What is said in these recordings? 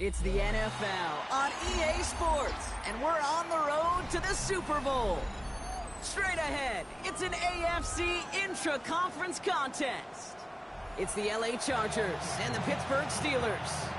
It's the NFL on EA Sports, and we're on the road to the Super Bowl. Straight ahead, it's an AFC intra-conference contest. It's the LA Chargers and the Pittsburgh Steelers.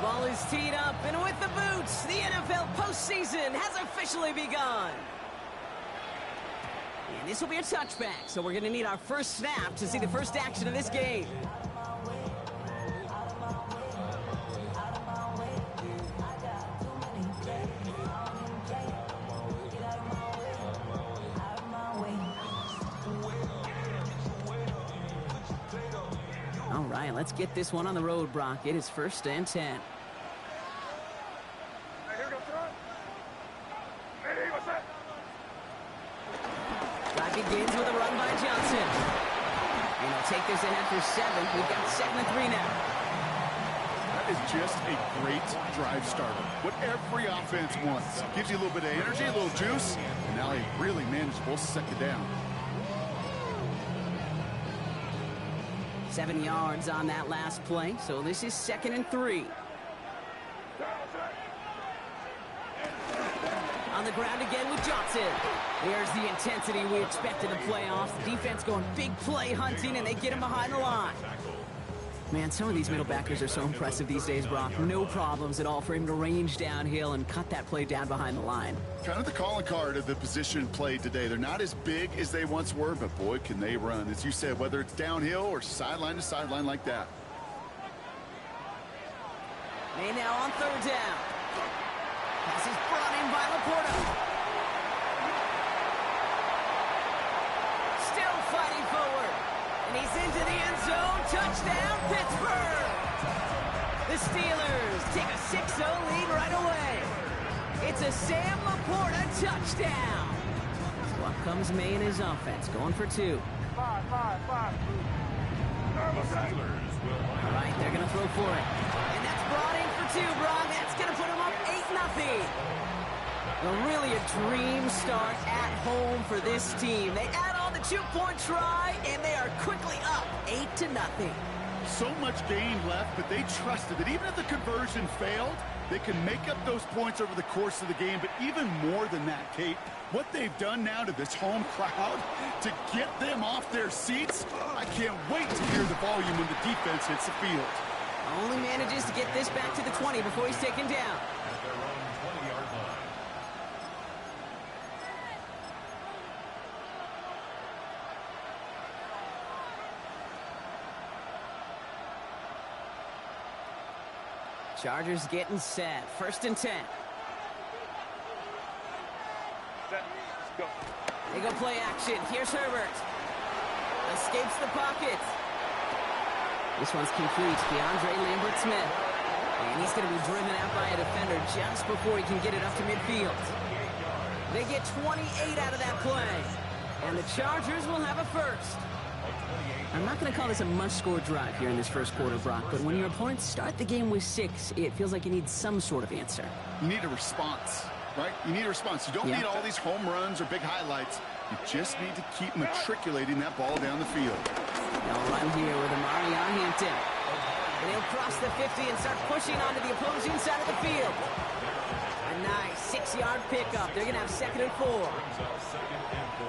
Ball is teed up, and with the boots, the NFL postseason has officially begun. And this will be a touchback, so we're going to need our first snap to see the first action of this game. All right, let's get this one on the road, Brock. It is 1st and 10. Drive begins with a run by Johnson. And he'll take this ahead for 7. We've got 2nd and 3 now. That is just a great drive starter. What every offense wants. Gives you a little bit of energy, a little juice, and now a really manageable 2nd down. 7 yards on that last play, so this is 2nd and 3. On the ground again with Johnson. There's the intensity we expect in the playoffs. The defense going big play hunting, and they get him behind the line. Man, some of these middle backers are so impressive these days, Brock. No problems at all for him to range downhill and cut that play down behind the line. Kind of the calling card of the position played today. They're not as big as they once were, but boy, can they run. As you said, whether it's downhill or sideline to sideline like that. May now on 3rd down. Pass is brought in by Laporta. Still fighting forward. And he's into the end zone. Touchdown, Pittsburgh! The Steelers take a 6-0 lead right away. It's a Sam Laporta touchdown. So up comes May and his offense, going for 2. Five. All right, they're going to throw for it. And that's brought in for 2, Brock. That's going to put them up 8-0. Well, really a dream start at home for this team. They add on the 2-point try, and they are quickly up 8-0. So much game left, but they trusted that even if the conversion failed, they can make up those points over the course of the game. But even more than that, Kate, what they've done now to this home crowd to get them off their seats, I can't wait to hear the volume when the defense hits the field. Only manages to get this back to the 20 before he's taken down. At their own 20-yard line. Chargers getting set. 1st and 10. Go. They go play action. Here's Herbert. Escapes the pocket. This one's complete. DeAndre Lambert-Smith. And he's going to be driven out by a defender just before he can get it up to midfield. They get 28 out of that play. And the Chargers will have a 1st. I'm not going to call this a must-score drive here in this first quarter, Brock, but when your opponents start the game with 6, it feels like you need some sort of answer. You need a response, right? You need a response. You don't need all these home runs or big highlights. You just need to keep matriculating that ball down the field. They'll run here with Amari on Hampton. And he'll cross the 50 and start pushing onto the opposing side of the field. A nice 6-yard pickup. They're going to have 2nd and 4.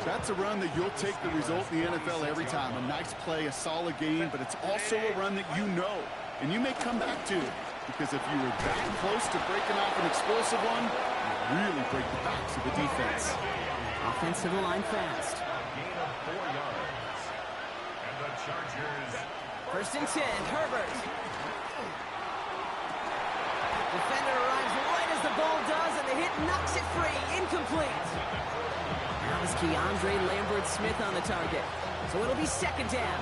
That's a run that you'll take the result in the NFL every time. A nice play, a solid game, but it's also a run that you know, and you may come back to. Because if you were that close to breaking off an explosive one, you really break the backs of the defense. Offense to the line fast. Gain of 4 yards. And the Chargers. 1st and 10, Herbert. Defender arrives right as the ball does, and the hit knocks it free. Incomplete. That was Keandre Lambert-Smith on the target. So it'll be 2nd down.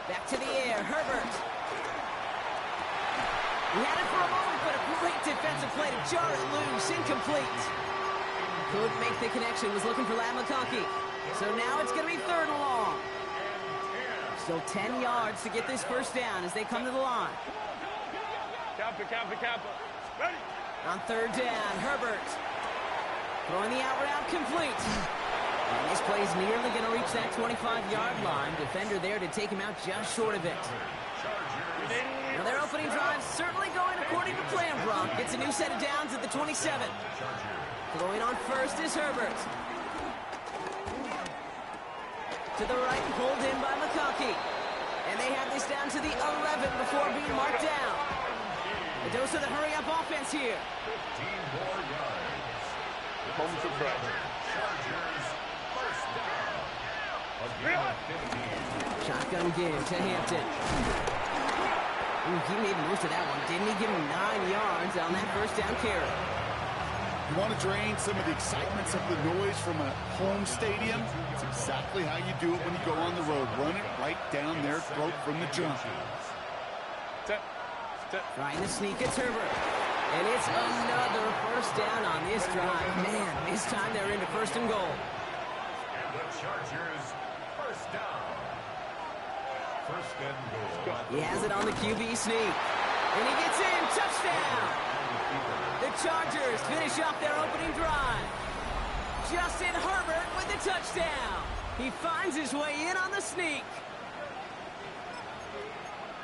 Back to the air, Herbert. He had it for a moment, but a great defensive play to jar it loose. Incomplete. Couldn't make the connection. Was looking for Ladd McConkey. So now it's going to be 3rd and long. Still 10 yards to get this first down as they come to the line. Ready. On 3rd down, Herbert throwing the out route complete. And this play is nearly going to reach that 25-yard line. Defender there to take him out just short of it. Now their opening drive certainly going according to plan, Brock. Gets a new set of downs at the 27. Throwing on first is Herbert. To the right, pulled in by McConkey. And they have this down to the 11 before being marked down. A dose of the hurry-up offense here. 15 more yards. Home to pressure. Chargers first down. A gain of 15. Shotgun give to Hampton. Ooh, he made most of that one, didn't he? Give him 9 yards on that first down carry. You want to drain some of the excitements of the noise from a home stadium? It's exactly how you do it when you go on the road. Run it right down their throat from the jump. Trying to sneak, it's Herbert. And it's another first down on this drive. Man, this time they're into 1st and goal. And the Chargers first down. 1st and goal. He has it on the QB sneak. And he gets in. Touchdown! The Chargers finish off their opening drive. Justin Herbert with the touchdown. He finds his way in on the sneak.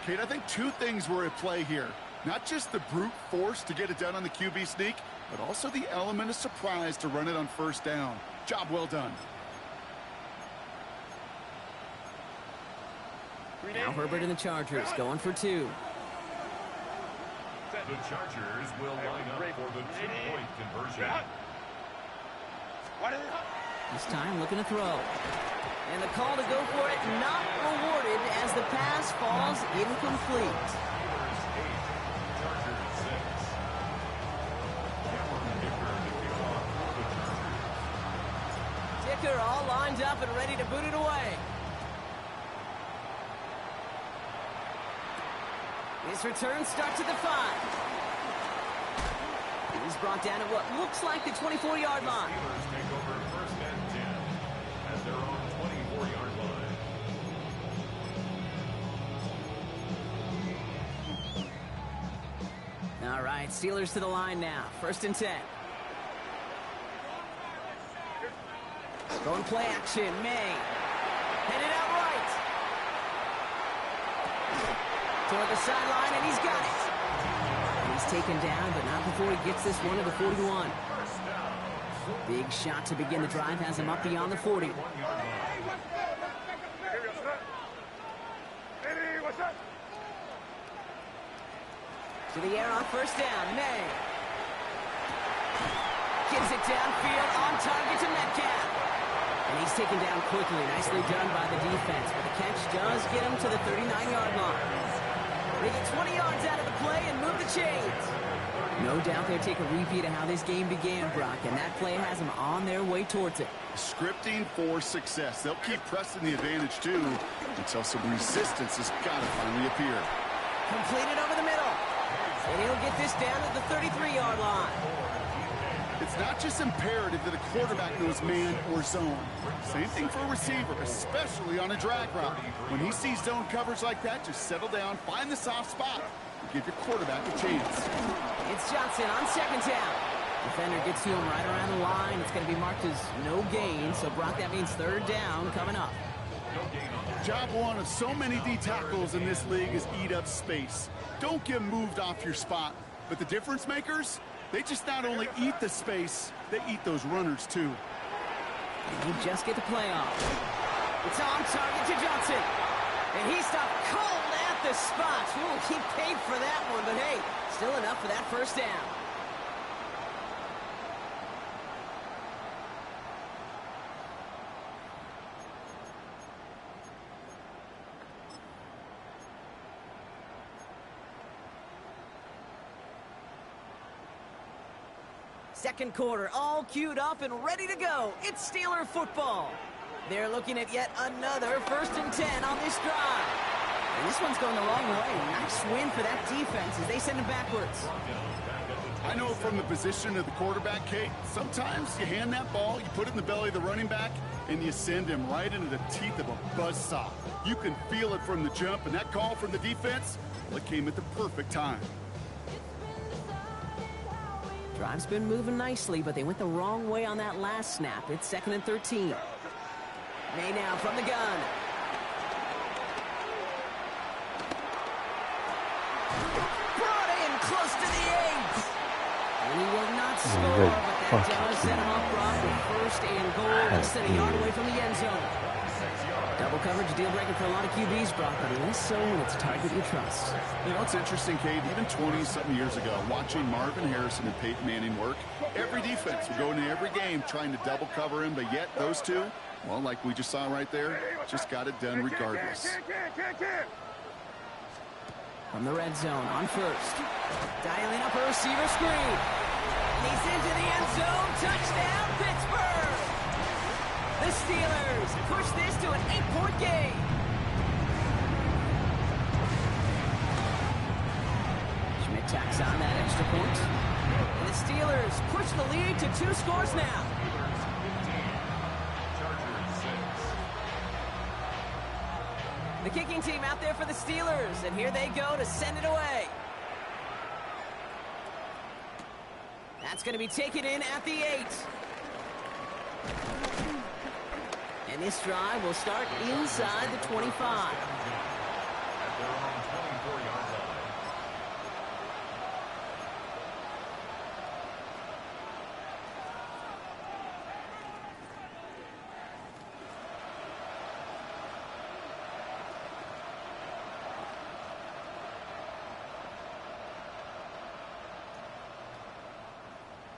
Kate, I think 2 things were at play here. Not just the brute force to get it done on the QB sneak, but also the element of surprise to run it on 1st down. Job well done. Now Herbert and the Chargers going for 2. The Chargers will line up for the 2-point conversion. This time looking to throw. And the call to go for it not rewarded as the pass falls incomplete. Steelers 8, Chargers 6. Cameron Dicker to kick off for the Chargers. Dicker all lined up and ready to boot it away. His return starts at the 5. He's brought down at what looks like the 24-yard line. Steelers take over 1st and 10 at their own 24-yard line. All right, Steelers to the line now. 1st and 10. Going play action. May. Headed out right. Toward the sideline, and he's got it. And he's taken down, but not before he gets this one to the 41. Big shot to begin the drive has him up beyond the 40. To the air on 1st down, May. Gives it downfield on target to Metcalf. And he's taken down quickly. Nicely done by the defense. But the catch does get him to the 39-yard line. They get 20 yards out of the play and move the chains. No doubt they'll take a repeat of how this game began, Brock, and that play has them on their way towards it. Scripting for success. They'll keep pressing the advantage, too, until some resistance has got to finally appear. Completed over the middle. And he'll get this down at the 33-yard line. It's not just imperative that a quarterback knows man or zone. Same thing for a receiver, especially on a drag route. When he sees zone coverage like that, just settle down, find the soft spot, and give your quarterback a chance. It's Johnson on 2nd down. Defender gets to him right around the line. It's going to be marked as no gain. So, Brock, that means 3rd down coming up. Job one of so many D tackles in this league is eat up space. Don't get moved off your spot. But the difference makers, they just not only eat the space, they eat those runners too. And he just get the play off. It's on target to Johnson. And he stopped cold at the spot. Ooh, he paid for that one, but hey, still enough for that 1st down. Second quarter, all queued up and ready to go. It's Steeler football. They're looking at yet another 1st and 10 on this drive. And this one's going the wrong way. Nice win for that defense as they send him backwards. I know from the position of the quarterback, Kate, sometimes you hand that ball, you put it in the belly of the running back, and you send him right into the teeth of a buzzsaw. You can feel it from the jump, and that call from the defense, well, it came at the perfect time. Drive's been moving nicely, but they went the wrong way on that last snap. It's 2nd and 13. May now from the gun. Brought in close to the 8. And he will not score, but that does set him up Brock with 1st and goal, less than a yard away from the end zone. Double coverage, deal breaker for a lot of QBs, Brock, but less so when it's a target you trust. You know, it's interesting, Kate, even 20-something years ago, watching Marvin Harrison and Peyton Manning work, every defense would go into every game trying to double cover him, but yet those two, well, like we just saw right there, just got it done regardless. From the red zone on 1st. Dialing up a receiver screen. And he's into the end zone. Touchdown, Pittsburgh! The Steelers push this to an 8-point game. Schmidt tacks on that extra point. And the Steelers push the lead to 2 scores now. The kicking team out there for the Steelers, and here they go to send it away. That's going to be taken in at the 8. And this drive will start inside the 25. At their own 24-yard line.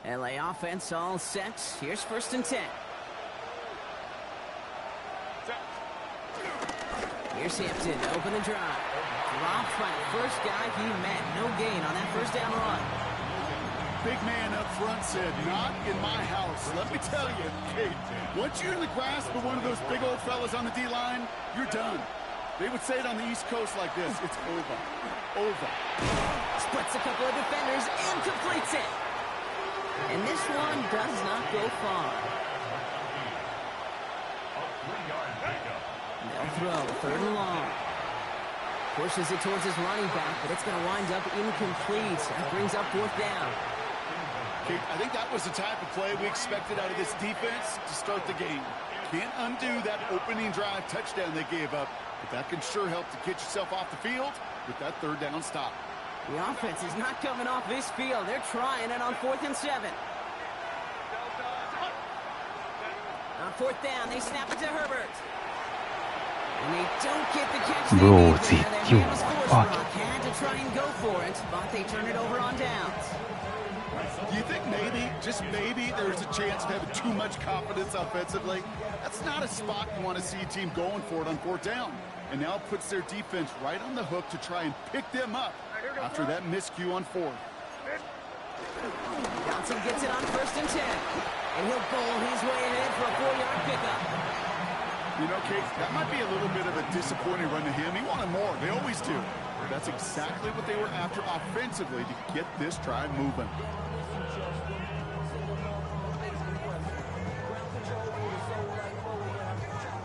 LA offense all set. Here's 1st and 10. Here's Hampton, open the drive. Dropped by the first guy he met. No gain on that 1st down run. Big man up front said, not in my house. Let me tell you, Kate, once you're in the grasp of one of those big old fellas on the D-line, you're done. They would say it on the East Coast like this, it's over. Over. Splits a couple of defenders and completes it. And this one does not go far. They'll throw, 3rd and long. Pushes it towards his running back, but it's going to wind up incomplete. That brings up 4th down. Kate, I think that was the type of play we expected out of this defense to start the game. Can't undo that opening drive touchdown they gave up, but that can sure help to get yourself off the field with that 3rd down stop. The offense is not coming off this field. They're trying it on 4th and 7. On 4th down, they snap it to Herbert. And they don't get the catch they need there. Their man was forced, Brock. Had to try and go for it, but they turn it over on downs. Do you think maybe, just maybe, there's a chance of having too much confidence offensively? That's not a spot you want to see a team going for it on 4th down. And now it puts their defense right on the hook to try and pick them up after that miscue on 4th. Johnson gets it on 1st and 10. And he'll bowl his way ahead for a 4-yard pickup. You know, Kate, that might be a little bit of a disappointing run to him. He wanted more. They always do. That's exactly what they were after offensively to get this drive moving.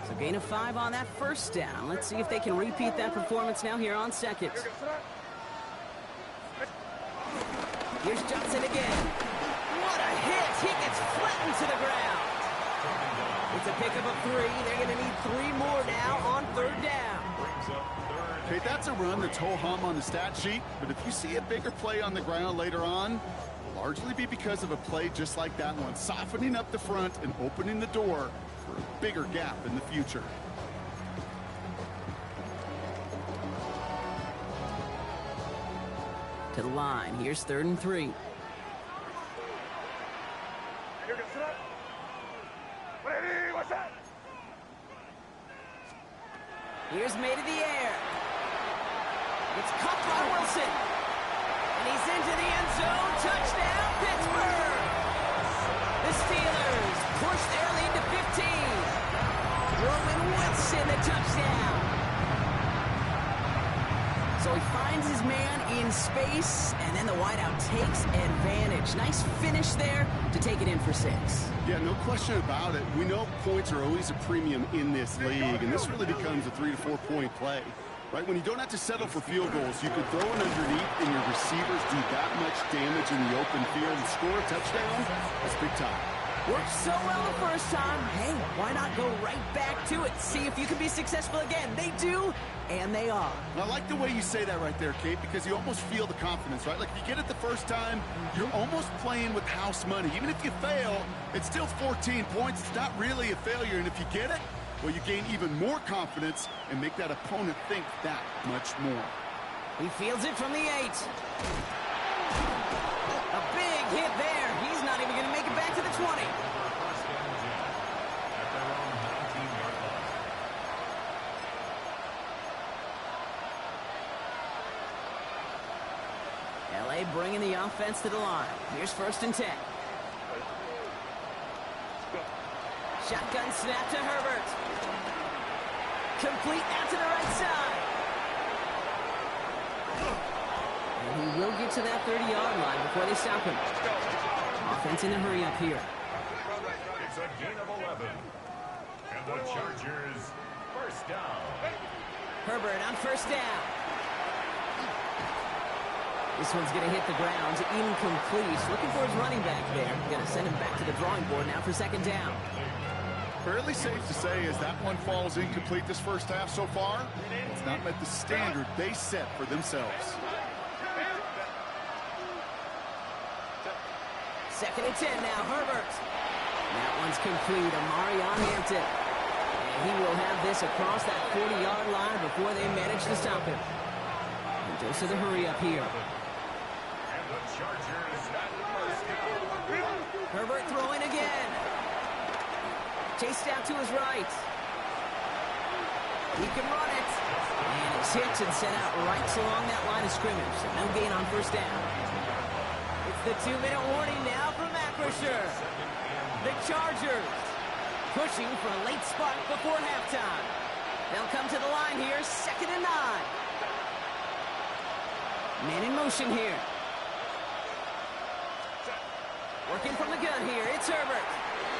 So gain of 5 on that 1st down. Let's see if they can repeat that performance now here on 2nd. Here's Johnson again. What a hit! He gets flattened to the ground. It's a pickup of 3. They're going to need 3 more now on 3rd down. Okay, that's a run that's ho-hum on the stat sheet, but if you see a bigger play on the ground later on, it'll largely be because of a play just like that one, softening up the front and opening the door for a bigger gap in the future. To the line. Here's 3rd and 3. Here's made in the air. It's caught by Wilson. And he's into the end zone. Touchdown, Pittsburgh. The Steelers push their lead to 15. Roman Wilson, the touchdown. So he finds his man in space, and then the wideout takes advantage. Nice finish there to take it in for 6. Yeah, no question about it. We know points are always a premium in this league, and this really becomes a 3 to 4 point play. Right, when you don't have to settle for field goals, you can throw it underneath and your receivers do that much damage in the open field and score a touchdown. That's big time. Worked so well the first time. Hey, why not go right back to it? See if you can be successful again. They do, and they are. And I like the way you say that right there, Kate, because you almost feel the confidence, right? Like if you get it the first time, you're almost playing with house money. Even if you fail, it's still 14 points. It's not really a failure, and if you get it, well, you gain even more confidence and make that opponent think that much more. He fields it from the 8. A big hit there. He's not even going to make it back to the 20. First and 10 at their own 19-yard line. LA bringing the offense to the line. Here's 1st and 10. Shotgun snap to Herbert. Complete out to the right side. And he will get to that 30-yard line before they stop him. Offense in a hurry up here. It's a gain of 11. And the Chargers, first down. Herbert on 1st down. This one's going to hit the ground. Incomplete. Looking for his running back there. Going to send him back to the drawing board now for 2nd down. Fairly safe to say as that one falls incomplete this first half so far, it's not met the standard they set for themselves. 2nd and 10 now, Herbert. That one's complete. Amari on Hampton. And he will have this across that 40-yard line before they manage to stop him. And goes to the hurry up here. And the Chargers, first down. Herbert throwing again. Chased out to his right. He can run it. And he's hit and sent out right along that line of scrimmage. So no gain on 1st down. It's the 2-minute warning now from Acrisure. The Chargers pushing for a late spark before halftime. They'll come to the line here, 2nd and 9. Man in motion here. Working from the gun here, it's Herbert.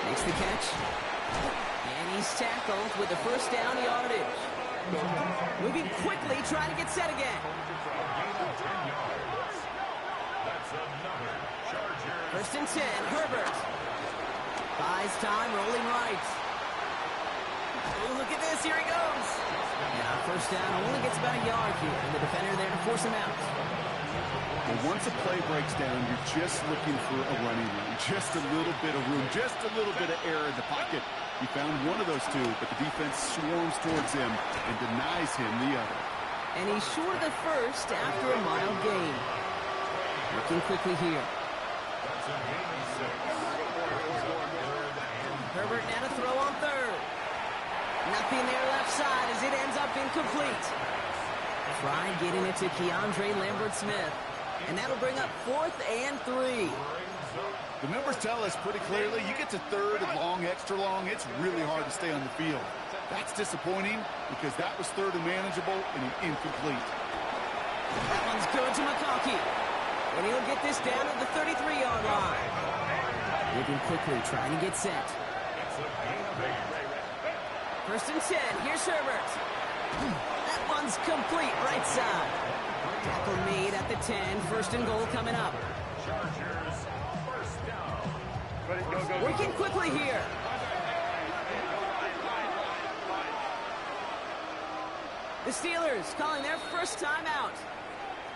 Makes the catch. And he's tackled with the 1st down yardage. Moving quickly, trying to get set again. That's another Chargers. 1st and 10, Herbert. Buys time, rolling right. Oh, look at this, here he goes. Now 1st down, only gets about a yard here. And the defender there to force him out. Well, once a play breaks down, you're just looking for a running room. Just a little bit of room, just a little bit of air in the pocket. He found one of those two, but the defense swarms towards him and denies him the other. And he's short of the 1st after a mild gain. Working quickly here. That's a gain of 6. Herbert now to throw on 3rd. Nothing there left side as it ends up incomplete. Try getting it to Keandre Lambert-Smith. And that'll bring up 4th and 3. The numbers tell us pretty clearly, you get to 3rd and long, extra long, it's really hard to stay on the field. That's disappointing because that was 3rd and manageable and an incomplete. That one's good to McConkey. And he'll get this down at the 33-yard line. Moving quickly, trying to get set. It's a gain of 8. 1st and 10, here's Herbert. That one's complete, right side. Tackle made at the 10, 1st and goal coming up. Chargers, first down. Working quickly here. The Steelers calling their 1st time out.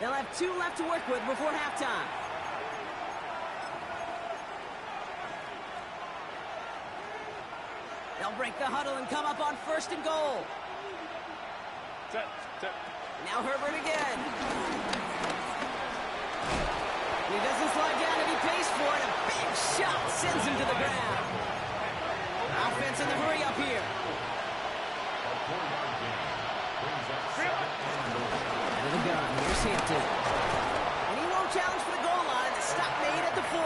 They'll have 2 left to work with before halftime. They'll break the huddle and come up on 1st and goal. Now Herbert again. He doesn't slide down and he pays for it. A big shot sends him to the ground. Offense in the hurry up here. Out of the gun, here's Hampton. And he won't challenge for the goal line. The stop made at the 4.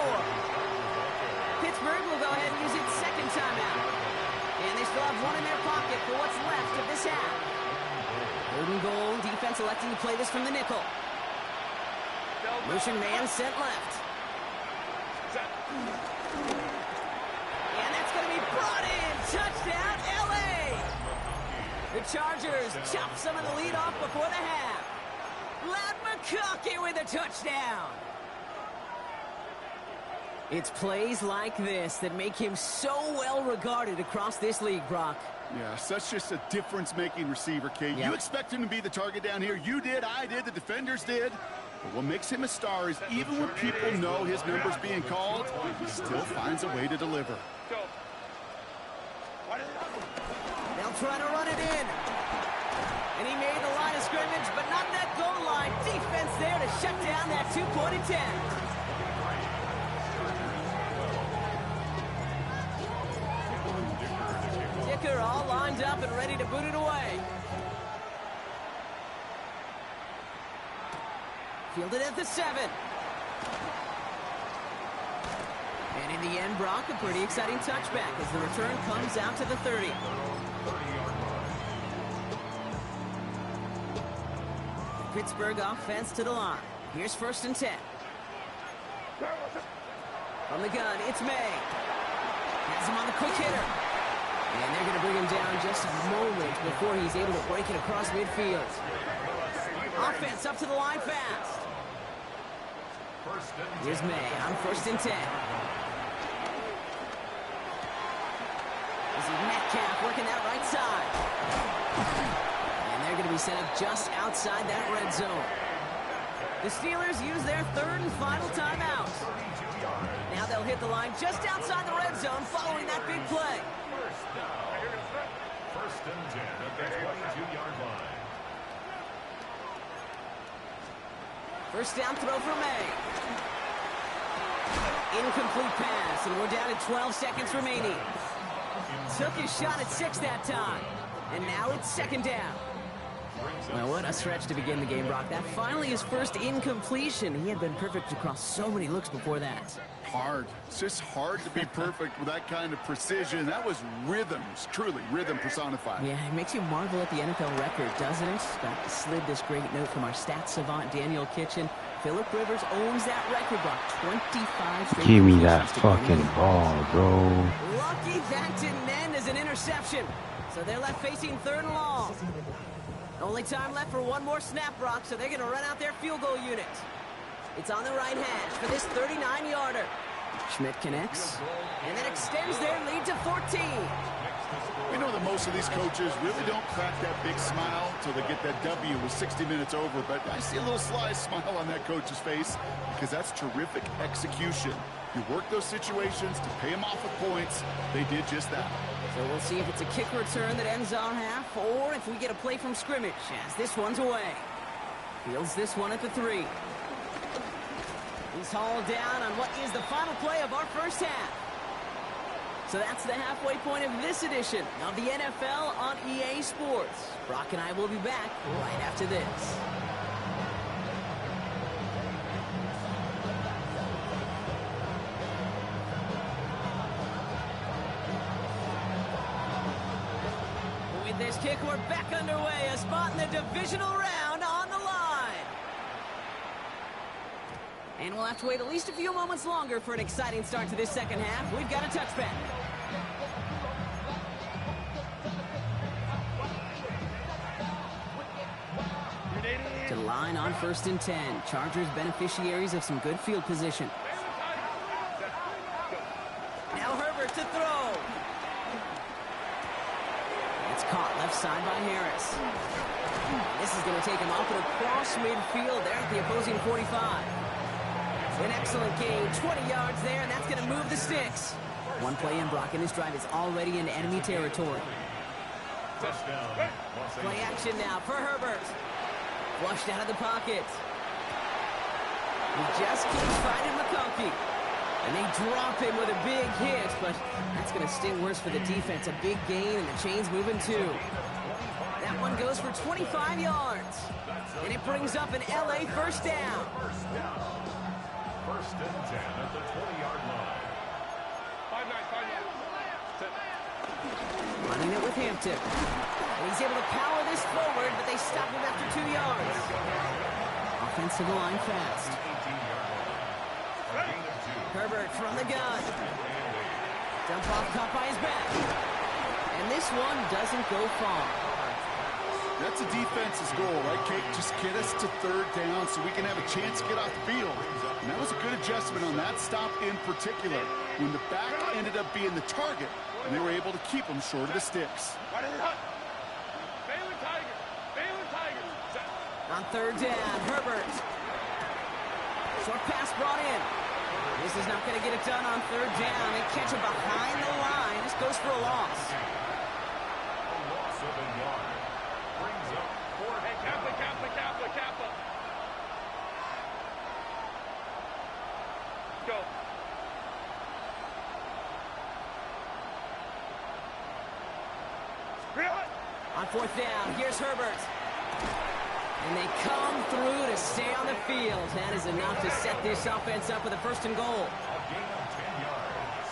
Pittsburgh will go ahead and use its 2nd timeout. And they still have 1 in their pocket for what's left of this half. 3rd and goal, defense electing to play this from the nickel. Motion man sent left. And that's going to be brought in. Touchdown, L.A. The Chargers chop some of the lead off before the half. Lad McConkey with a touchdown. It's plays like this that make him so well regarded across this league, Brock. Yeah, such just a difference-making receiver, Kate. Yep. You expect him to be the target down here. You did, I did, the defenders did. But what makes him a star is even when people know his number's being called, he still finds a way to deliver. They'll try to run it in. And he made the line of scrimmage, but not that goal line. Defense there to shut down that two-point attempt. Dicker all lined up and ready to boot it away. Fielded at the 7. And in the end, Brock, a pretty exciting touchback as the return comes out to the 30. Pittsburgh offense to the line. Here's 1st and 10. From the gun, it's May. Has him on the quick hitter. And they're going to bring him down just a moment before he's able to break it across midfield. Offense up to the line fast. Here's May on 1st and 10. This is Metcalf working that right side. And they're going to be set up just outside that red zone. The Steelers use their 3rd and final timeout. Now they'll hit the line just outside the red zone following that big play. 1st and 10 at the 22-yard line. First down throw for May. Incomplete pass, and we're down to 12 seconds remaining. Took his shot at 6 that time, and now it's 2nd down. Well, what a stretch to begin the game, Brock. That finally his first incompletion. He had been perfect across so many looks before that. Hard. It's just hard to be perfect with that kind of precision. That was rhythm. It's truly rhythm personified. Yeah, it makes you marvel at the NFL record, doesn't it? Got slid this great note from our stats savant, Daniel Kitchen. Phillip Rivers owns that record, Brock. 25 straight. Give me that fucking ball, bro. Lucky that didn't end as an interception. So they're left facing 3rd and long. Only time left for one more snap, Brock, so they're going to run out their field goal unit. It's on the right hash for this 39-yarder. Schmidt connects, and then extends their lead to 14. We know that most of these coaches really don't crack that big smile until they get that W with 60 minutes over, but I see a little sly smile on that coach's face because that's terrific execution. You work those situations to pay them off with points. They did just that. So we'll see if it's a kick return that ends our half, or if we get a play from scrimmage, as this one's away. Fields this one at the 3. He's hauled down on what is the final play of our first half. So that's the halfway point of this edition of the NFL on EA Sports. Brock and I will be back right after this. With this kick, we're back underway. A spot in the divisional round on the line. And we'll have to wait at least a few moments longer for an exciting start to this second half. We've got a touchback. To the line on 1st and 10. Chargers beneficiaries of some good field position. Now Herbert to throw. It's caught left side by Harris. This is going to take him up and across midfield there at the opposing 45. An excellent gain, 20 yards there, and that's going to move the sticks. One play in, Brock, and this drive is already in enemy territory. Play action now for Herbert. Flushed out of the pocket. He just keeps finding McConkey. And they drop him with a big hit, but that's going to sting worse for the defense. A big gain, and the chain's moving too. That one goes for 25 yards. And it brings up an LA first down. 1st and 10 at the 20-yard line. 5-9. Running it with Hampton. And he's able to power this forward, but they stop him after 2 yards. Offensive line fast. Herbert from the gun. Dump off caught by his back. And this one doesn't go far. That's a defense's goal, right, Kate? Just get us to third down so we can have a chance to get off the field. And that was a good adjustment on that stop in particular, when the back ended up being the target, and they were able to keep him short of the sticks. On third down, Herbert. Short pass brought in. This is not going to get it done on third down. They catch it behind the line. This goes for a loss. A loss of a yard. Brings up 4. Hey, Kappa. Go. On fourth down, here's Herbert. And they come through to stay on the field. That is enough to set this offense up with a first and goal. A gain of 10 yards.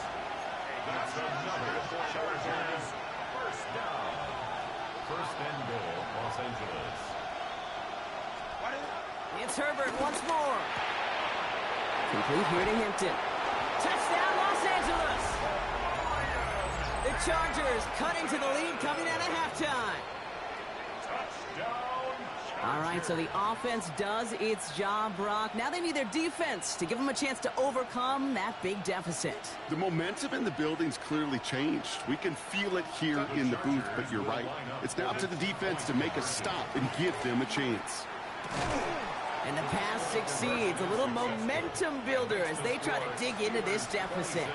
That's another Chargers first down. First and goal, Los Angeles. It's Herbert once more. Complete here to Hampton. Touchdown, Los Angeles! The Chargers cutting to the lead coming out of halftime. Touchdown. All right, so the offense does its job, Brock. Now they need their defense to give them a chance to overcome that big deficit. The momentum in the building's clearly changed. We can feel it here in the booth, but you're right. It's now up to the defense to make a stop and give them a chance. And the pass succeeds. A little momentum builder as they try to dig into this deficit.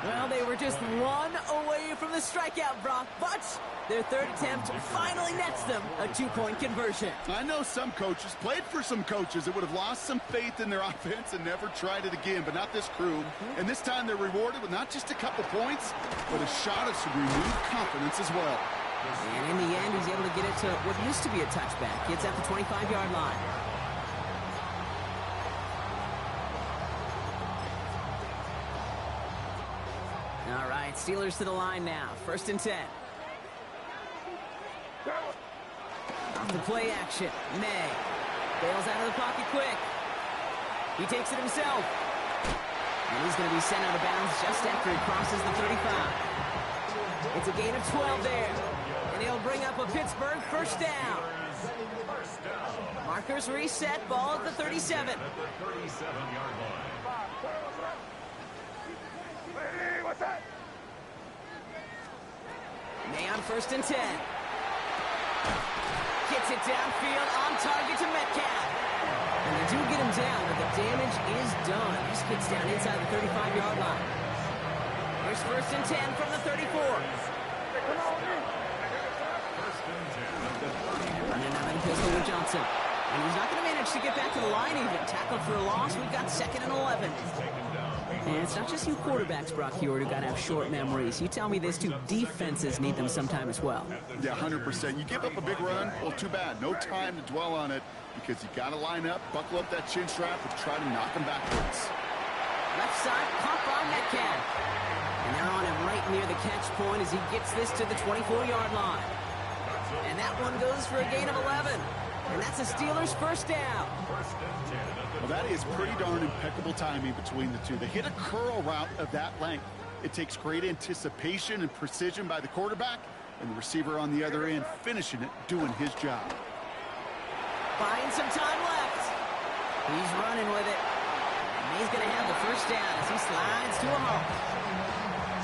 Well, they were just one away from the strikeout, Brock, but their third attempt finally nets them a 2-point conversion. I know some coaches, played for some coaches that would have lost some faith in their offense and never tried it again, but not this crew. And this time they're rewarded with not just a couple points, but a shot of some renewed confidence as well. And in the end, he's able to get it to what used to be a touchback. It's at the 25-yard line. All right, Steelers to the line now. First and 10. Off the play action. May bails out of the pocket quick. He takes it himself. And he's going to be sent out of bounds just after he crosses the 35. It's a gain of 12 there. And he'll bring up a Pittsburgh first down. Markers reset. Ball at the 37. At the 37-yard line. What's that? May on first and 10. Gets it downfield on target to Metcalf. And they do get him down, but the damage is done. This gets down inside the 35-yard line. Here's first and 10 from the 34. Running another pistol with Johnson. And he's not going to manage to get back to the line even. Tackled for a loss. We've got second and 11. And it's not just you quarterbacks, Brock Hewitt, who got to have short memories. You tell me this too, defenses need them sometime as well. Yeah, 100%. You give up a big run, well, too bad. No time to dwell on it because you got to line up, buckle up that chin strap, and try to knock them backwards. Left side, caught by Metcalf. And they're on him right near the catch point as he gets this to the 24-yard line. And that one goes for a gain of 11. And that's a Steelers first down. Well, that is pretty darn impeccable timing between the two. They hit a curl route of that length. It takes great anticipation and precision by the quarterback, and the receiver on the other end finishing it, doing his job. Buying some time left. He's running with it. And he's going to have the first down as he slides to a halt.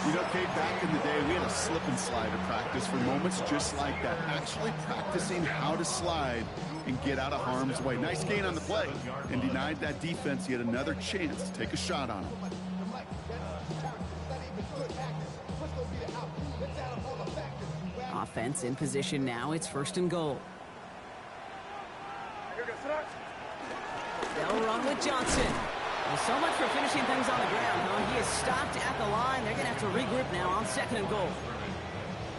You know, Kate, back in the day, we had a slip and slide at practice for moments just like that. Actually practicing how to slide and get out of harm's way. Nice gain on the play and denied that defense yet another chance to take a shot on him. Offense in position now. It's first and goal. They'll run with Johnson. Well, so much for finishing things on the ground, huh? He is stopped at the line. They're going to have to regroup now on second and goal.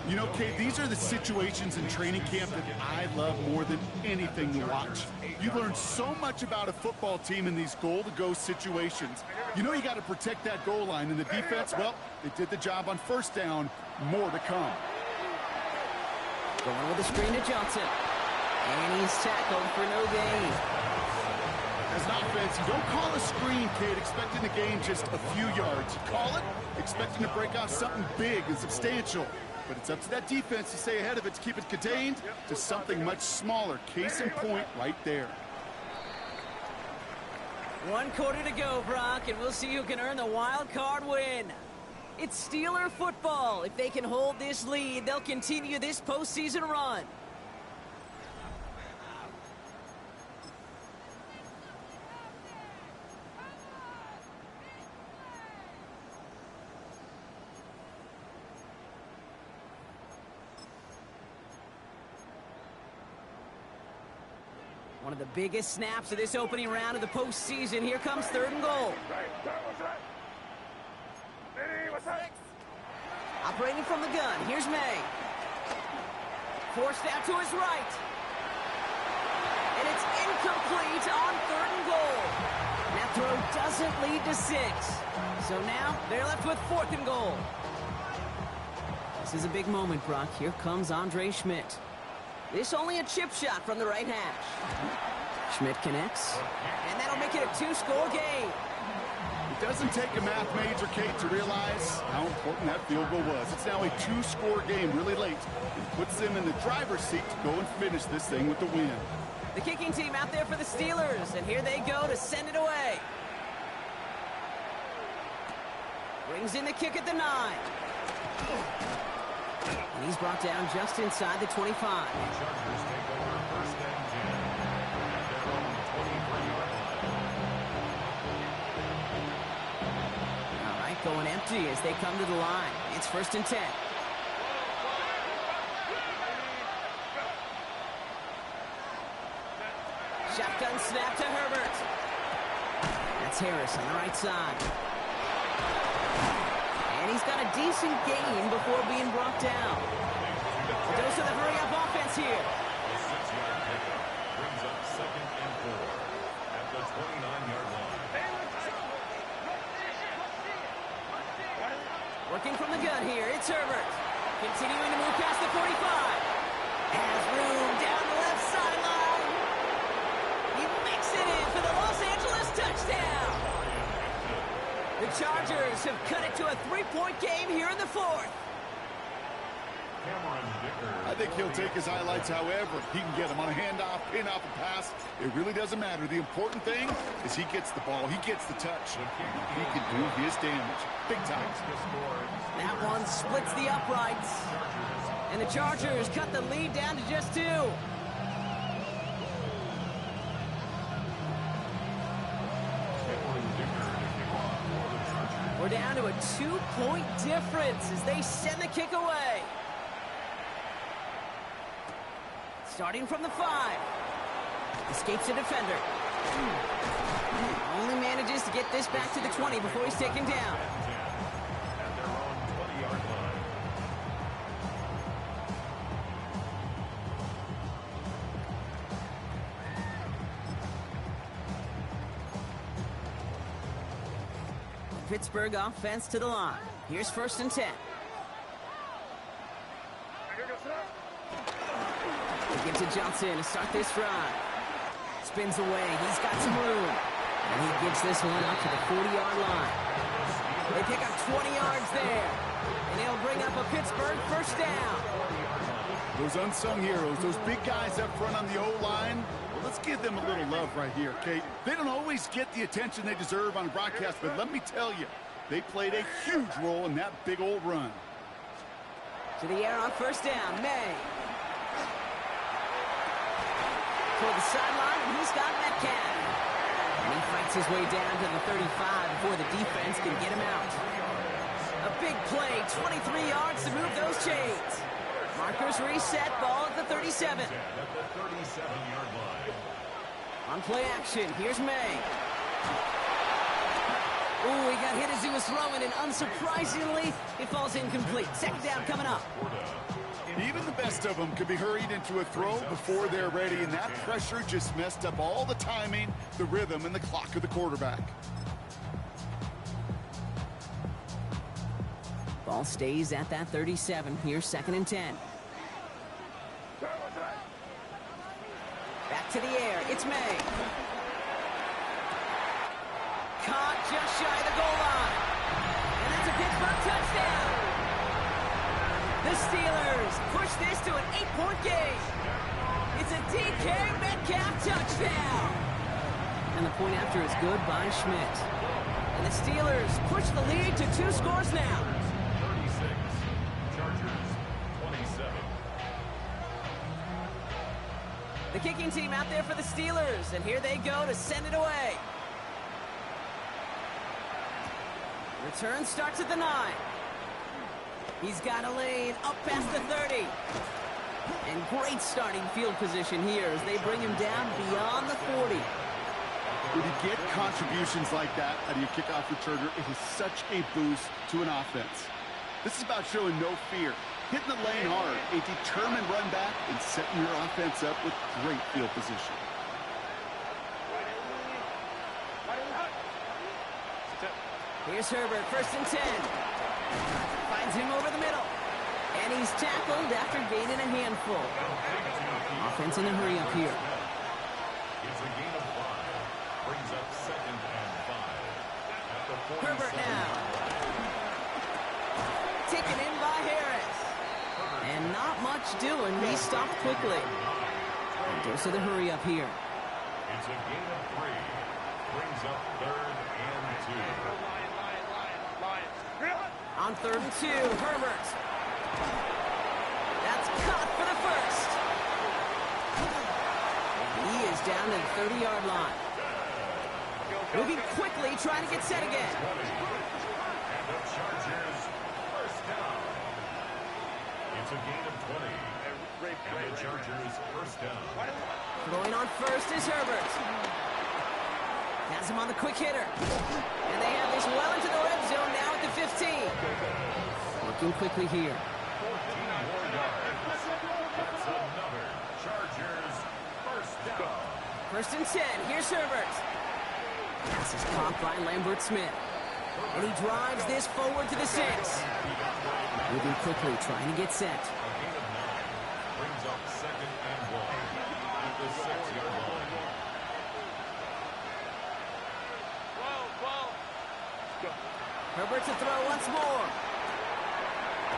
You know, Kate, these are the situations in training camp that I love more than anything to watch. You learn so much about a football team in these goal-to-go situations. You know you got to protect that goal line, and the defense, well, they did the job on first down. More to come. Going with a screen to Johnson. And he's tackled for no gain. As an offense, you don't call a screen, Kate, expecting to gain just a few yards. You call it expecting to break off something big and substantial. But it's up to that defense to stay ahead of it, to keep it contained to something much smaller. Case in point right there. 1 quarter to go, Brock, and we'll see who can earn the wild card win. It's Steeler football. If they can hold this lead, they'll continue this postseason run. One of the biggest snaps of this opening round of the postseason. Here comes 3rd and goal. Operating from the gun, here's May. Forced out to his right. And it's incomplete on 3rd and goal. That throw doesn't lead to 6. So now they're left with 4th and goal. This is a big moment, Brock. Here comes Andre Schmidt. This only a chip shot from the right hash. Schmidt connects, and that'll make it a 2-score game. It doesn't take a math major, Kate, to realize how important that field goal was. It's now a 2-score game really late. It puts them in the driver's seat to go and finish this thing with the win. The kicking team out there for the Steelers, and here they go to send it away. Brings in the kick at the 9. And he's brought down just inside the 25. Chargers take over 1st and 10 at their own 23-yard line. All right, going empty as they come to the line. It's 1st and 10. Shotgun snap to Herbert. That's Harris on the right side. And he's got a decent gain before being brought down. A dose of the hurry-up offense here. The 6-yard pickup brings up 2nd and 4 at the 29-yard line. Working from the gun here, it's Herbert. Continuing to move past the 45. Has room down the left sideline. He makes it in for the Los Angeles touchdown. The Chargers have cut it to a 3-point game here in the 4th. I think he'll take his highlights however he can get them on a handoff, pin-off, and pass. It really doesn't matter. The important thing is he gets the ball. He gets the touch. He can do his damage. Big time. That one splits the uprights. And the Chargers cut the lead down to just 2. We're down to a 2-point difference as they send the kick away. Starting from the 5. Escapes a defender. Only manages to get this back to the 20 before he's taken down. At their own 20-yard line. Pittsburgh offense to the line. Here's 1st and 10. They get to Johnson to start this drive. Spins away. He's got some room. And he gives this one up to the 40-yard line. They pick up 20 yards there. And he'll bring up a Pittsburgh 1st down. Those unsung heroes, those big guys up front on the O-line, well, let's give them a little love right here, Kate. They don't always get the attention they deserve on broadcast, but let me tell you, they played a huge role in that big old run. To the air on 1st down, May. Toward the sideline, and he's got Metcalf. And he fights his way down to the 35 before the defense can get him out. A big play, 23 yards to move those chains. Markers reset, ball at the 37. At the 37-yard line. On play action, here's May. Ooh, he got hit as he was throwing, and unsurprisingly, it falls incomplete. Second down coming up. Even the best of them could be hurried into a throw before they're ready, and that pressure just messed up all the timing, the rhythm, and the clock of the quarterback. Ball stays at that 37. Here's 2nd and 10. Back to the air. It's May. Caught just shy of the goal line. And that's a Pittsburgh touchdown. The Steelers push this to an 8-point game. It's a DK Metcalf touchdown. And the point after is good by Schmidt. And the Steelers push the lead to 2 scores now. 36. Chargers 27. The kicking team out there for the Steelers. And here they go to send it away. Return starts at the 9. He's got a lane up past the 30. And great starting field position here as they bring him down beyond the 40. When you get contributions like that out of your kickoff returner, it is such a boost to an offense. This is about showing no fear, hitting the lane hard, a determined run back, and setting your offense up with great field position. Here's Herbert, 1st and 10. Finds him over the middle. And he's tackled after gaining a handful. Offense in a hurry up here. It's a gain of 5. Brings up 2nd and 5. At the 47. Herbert now. Taken in by Harris. And not much doing. He stopped quickly. And goes to the hurry up here. It's a gain of 3. Brings up 3rd and 2. On 3rd and 2, Herbert. That's caught for the first. He is down to the 30-yard line. Moving quickly, trying to get set again. And the Chargers, 1st down. It's a gain of 20. And the Chargers, 1st down. Throwing on first is Herbert. Has him on the quick hitter. And they have this well into the red zone now at the 15. Looking quickly here. 14 more yards. That's another Chargers, 1st down. 1st and 10. Here's Herbert. Pass is caught by Lambert Smith. And he drives this forward to the 6. Moving quickly, trying to get set. A gain of 9. Brings up 2nd and 1. At the 6-yard line. Herbert to throw once more.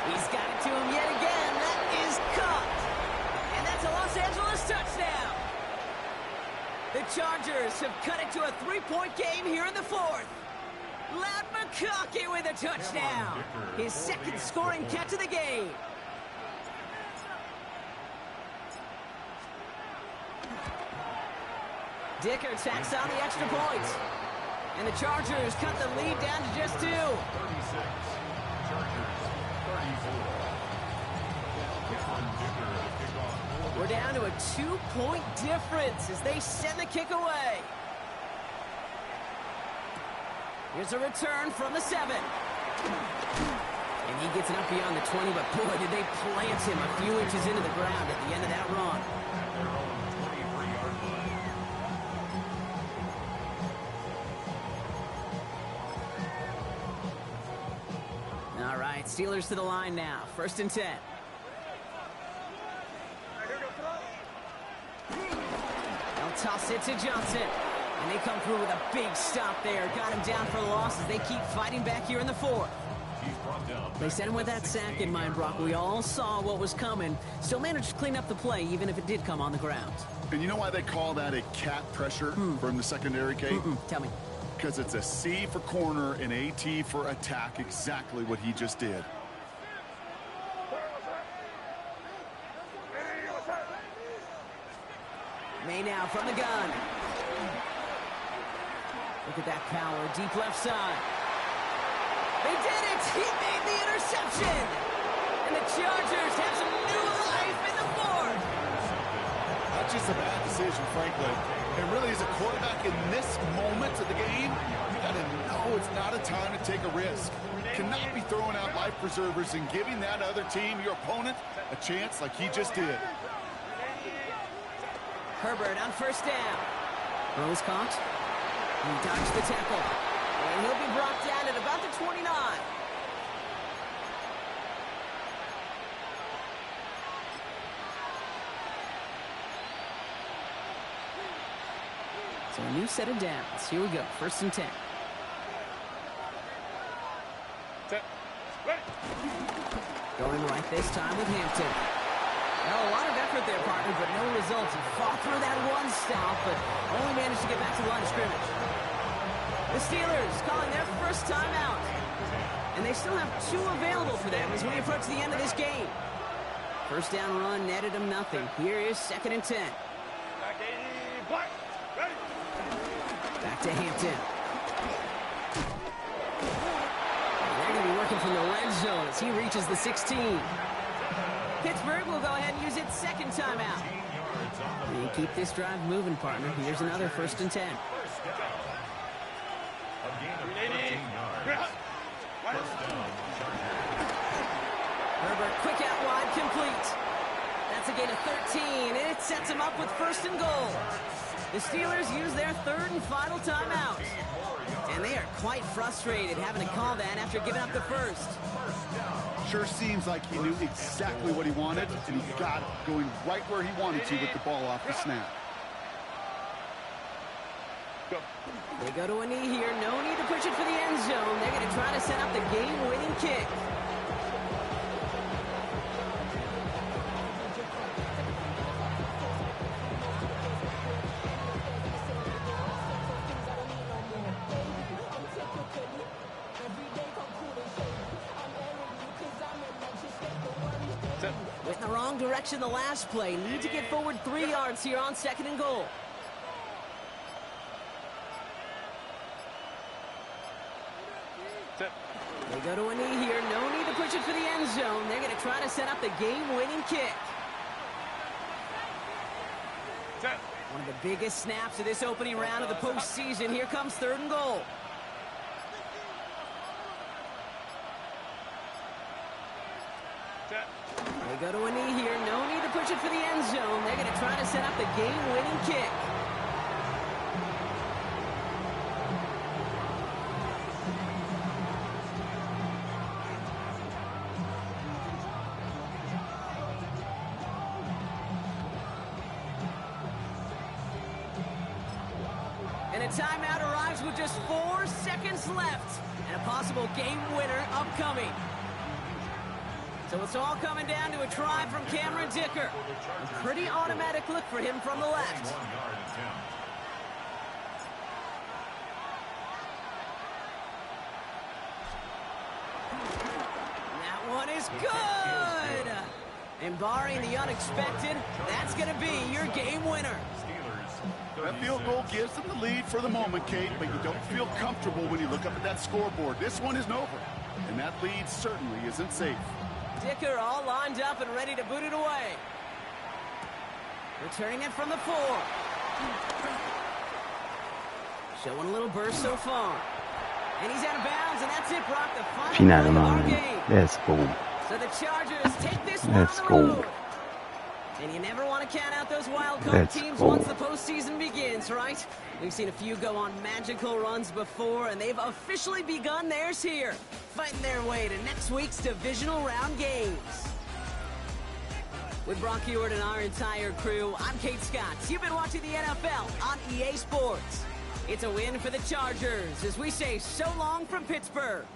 He's got it to him yet again. That is caught. And that's a Los Angeles touchdown. The Chargers have cut it to a 3-point game here in the 4th. Loud McConkey with a touchdown. His 2nd scoring catch of the game. Dicker tacks on the extra point. And the Chargers cut the lead down to just 2. 36. Chargers, 34. We're down to a 2-point difference as they send the kick away. Here's a return from the 7. And he gets it up beyond the 20, but boy, did they plant him a few inches into the ground at the end of that run. Their own 23-yard line. All right, Steelers to the line now. 1st and 10. They'll toss it to Johnson. And they come through with a big stop there. Got him down for the loss as they keep fighting back here in the 4th. He's brought down. They sent him with that sack in mind, Brock. We all saw what was coming. Still managed to clean up the play, even if it did come on the ground. And you know why they call that a cat pressure from the secondary, Kate? Tell me. Because it's a C for corner and a T for attack, exactly what he just did. May now from the gun. Look at that power, deep left side. They did it! He made the interception! And the Chargers have some new life in the 4th. Not just a bad decision, frankly. And really, as a quarterback in this moment of the game, you got to know it's not a time to take a risk. Cannot be throwing out life preservers and giving that other team, your opponent, a chance like he just did. Herbert on first down. Rose caught. He dodged the tackle. And he'll be brought down at about the 29. So a new set of downs. Here we go. First and 10. Going right this time with Hampton. Well, a lot of effort there, partner, but no results. He fought through that one stop, but only managed to get back to the line of scrimmage. The Steelers calling their first timeout. And they still have 2 available for them as we approach the end of this game. First down run netted them nothing. Here is second and 10. Back to Hampton. They're going to be working from the red zone as he reaches the 16. Pittsburgh will go ahead and use its second timeout. And keep this drive moving, partner. Here's another first and 10. Herbert, quick out wide, complete. That's a gain of 13, and it sets him up with first and goal. The Steelers use their third and final timeout. And they are quite frustrated having to call that after giving up the first. Sure seems like he knew exactly what he wanted, and he got it, going right where he wanted to with the ball off the snap. They go to a knee here. No need to push it for the end zone. They're going to try to set up the game-winning kick. Went in the wrong direction the last play. Need to get forward 3 yards here on second and goal. They go to a knee here. No need to push it for the end zone. They're going to try to set up the game-winning kick. One of the biggest snaps of this opening round of the postseason. Here comes third and goal. They go to a knee here. No need to push it for the end zone. They're going to try to set up the game-winning kick. And a timeout arrives with just 4 seconds left. And a possible game winner upcoming. So it's all coming down to a try from Cameron Dicker. A pretty automatic look for him from the left. That one is good! And barring the unexpected, that's going to be your game winner. That field goal gives them the lead for the moment, Kate, but you don't feel comfortable when you look up at that scoreboard. This one isn't over, and that lead certainly isn't safe. Dicker all lined up and ready to boot it away. Returning it from the 4. Showing a little burst so far. And he's out of bounds, and that's it, Brock. The final play of our game. Let's go. So the Chargers take this one on the road. And you never want to count out those wild card teams once the postseason begins, right? We've seen a few go on magical runs before, and they've officially begun theirs here, fighting their way to next week's divisional round games. With Brock Ewart and our entire crew, I'm Kate Scott. You've been watching the NFL on EA Sports. It's a win for the Chargers as we say so long from Pittsburgh.